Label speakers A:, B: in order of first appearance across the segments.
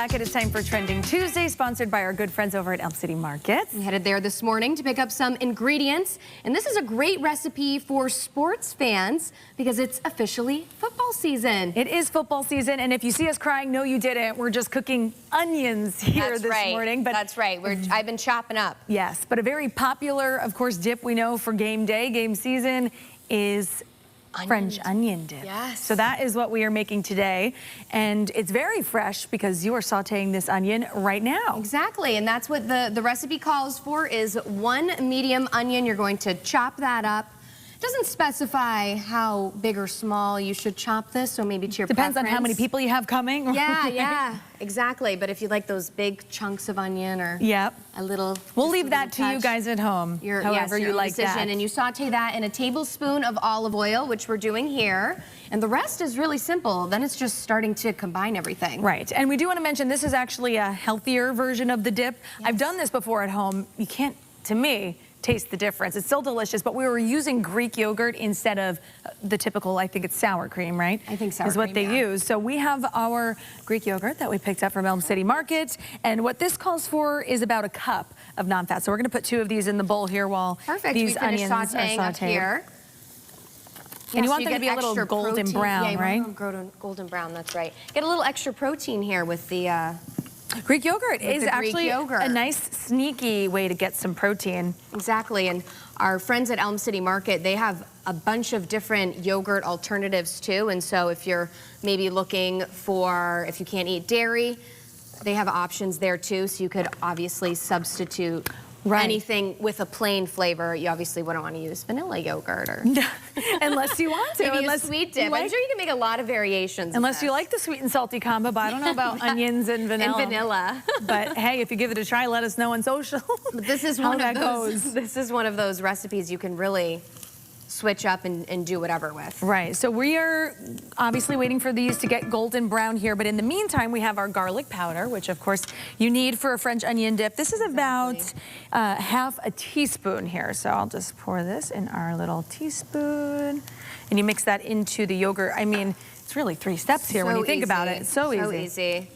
A: back. It is time for Trending Tuesday, sponsored by our good friends over at Elm City Market.
B: We headed there this morning to pick up some ingredients, and this is a great recipe for sports fans because it's officially football season.
A: It is football season, and if you see us crying, no, you didn't. We're just cooking onions here this morning.
B: But that's right. I've been chopping up.
A: Yes, but a very popular, of course, dip we know for game day, game season is French onion dip.
B: Yes.
A: So that is what we are making today. And it's very fresh because you are sauteing this onion right now.
B: Exactly. And that's what the recipe calls for is 1 medium onion. You're going to chop that up. It doesn't specify how big or small you should chop this, so maybe to your
A: Depends on how many
B: preference.
A: people you have coming.
B: Yeah, exactly. But if you like those big chunks of onion or a little...
A: We'll leave that to you guys at home, however you like that.
B: And you saute that in a tablespoon of olive oil, which we're doing here. And the rest is really simple. Then it's just starting to combine everything.
A: Right. And we do want to mention this is actually a healthier version of the dip.
B: Yes.
A: I've done this before at home. You can't, to me, taste the difference. It's still delicious, but we were using Greek yogurt instead of the typical, I think it's sour cream, right?
B: I think sour
A: cream is what they use. So we have our Greek yogurt that we picked up from Elm City Market, and what this calls for is about a cup of non-fat. So we're going to put 2 of these in the bowl here while these onions are sauteing
B: up here.
A: And you want them to be a little golden brown, right?
B: Golden brown, that's right. Get a little extra protein here with the...
A: Greek yogurt is actually a nice sneaky way to get some protein.
B: Exactly, and our friends at Elm City Market, they have a bunch of different yogurt alternatives too, and so if you're maybe looking for, if you can't eat dairy, they have options there too, so you could obviously substitute anything with a plain flavor. You obviously wouldn't want to use vanilla yogurt or...
A: Unless you want to.
B: Maybe a sweet dip. I'm sure you can make a lot of variations.
A: Unless you like the sweet and salty combo, but I don't know about onions and vanilla. But hey, if you give it a try, let us know on social.
B: This is one of those. This is one of those recipes you can really switch up and do whatever with.
A: Right, so we are obviously waiting for these to get golden brown here, but in the meantime, we have our garlic powder, which of course you need for a French onion dip. This is about half a teaspoon here, so I'll just pour this in our little teaspoon, and you mix that into the yogurt. I mean, it's really 3 steps here when you think about it. It's so easy.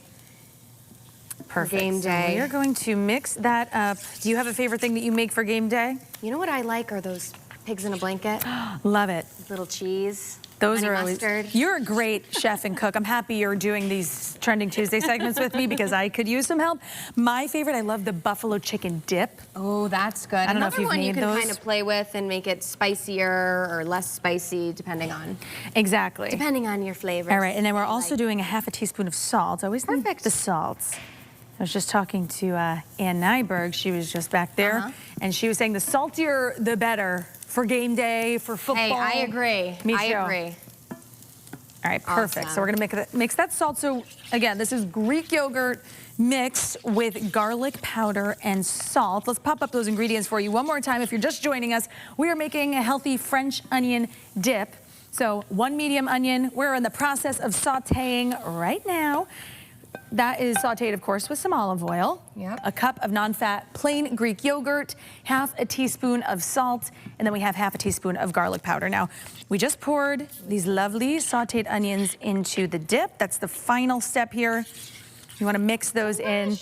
A: Perfect.
B: Game day.
A: So we are going to mix that up. Do you have a favorite thing that you make for game day?
B: You know what I like are those pigs in a blanket.
A: Love it.
B: Little cheese.
A: Those are
B: mustard.
A: always, you're a great chef and cook. I'm happy you're doing these Trending Tuesday segments with me because I could use some help. My favorite, I love the buffalo chicken dip.
B: Oh, that's good.
A: I don't know if you've made those.
B: Another one you can kind of play with and make it spicier or less spicy depending on.
A: Exactly.
B: Depending on your flavor.
A: All right, and then we're also doing a half a teaspoon of salt. I always need the salt. I was just talking to Ann Nyberg. She was just back there, and she was saying the saltier, the better for game day, for football.
B: Hey, I agree.
A: Me too.
B: I agree.
A: All right, perfect.
B: Awesome.
A: So we're gonna mix that salt. So again, this is Greek yogurt mixed with garlic powder and salt. Let's pop up those ingredients for you one more time. If you're just joining us, we are making a healthy French onion dip. So 1 medium onion. We're in the process of sauteing right now. That is sauteed, of course, with some olive oil, a cup of non-fat plain Greek yogurt, half a teaspoon of salt, and then we have half a teaspoon of garlic powder. Now, we just poured these lovely sauteed onions into the dip. That's the final step here. You want to mix those in.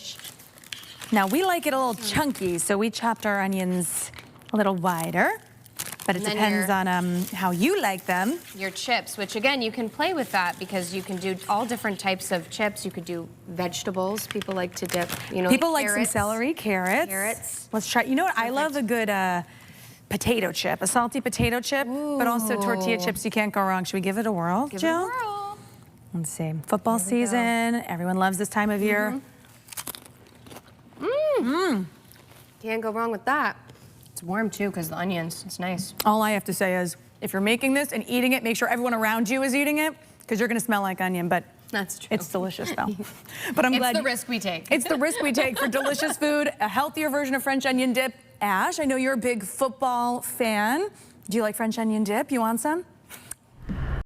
A: Now, we like it a little chunky, so we chopped our onions a little wider. But it depends on how you like them.
B: Your chips, which again, you can play with that because you can do all different types of chips. You could do vegetables. People like to dip, you know,
A: people like some celery, carrots. Let's try. You know what? I love a good potato chip, a salty potato chip, but also tortilla chips. You can't go wrong. Should we give it a whirl, Jill?
B: Give it a whirl.
A: Let's see. Football season. Everyone loves this time of year.
B: Can't go wrong with that. It's warm too because the onions, it's nice.
A: All I have to say is if you're making this and eating it, make sure everyone around you is eating it because you're going to smell like onion, but
B: that's true.
A: It's delicious though. But I'm glad.
B: It's the risk we take.
A: It's the risk we take for delicious food, a healthier version of French onion dip. Ash, I know you're a big football fan. Do you like French onion dip? You want some?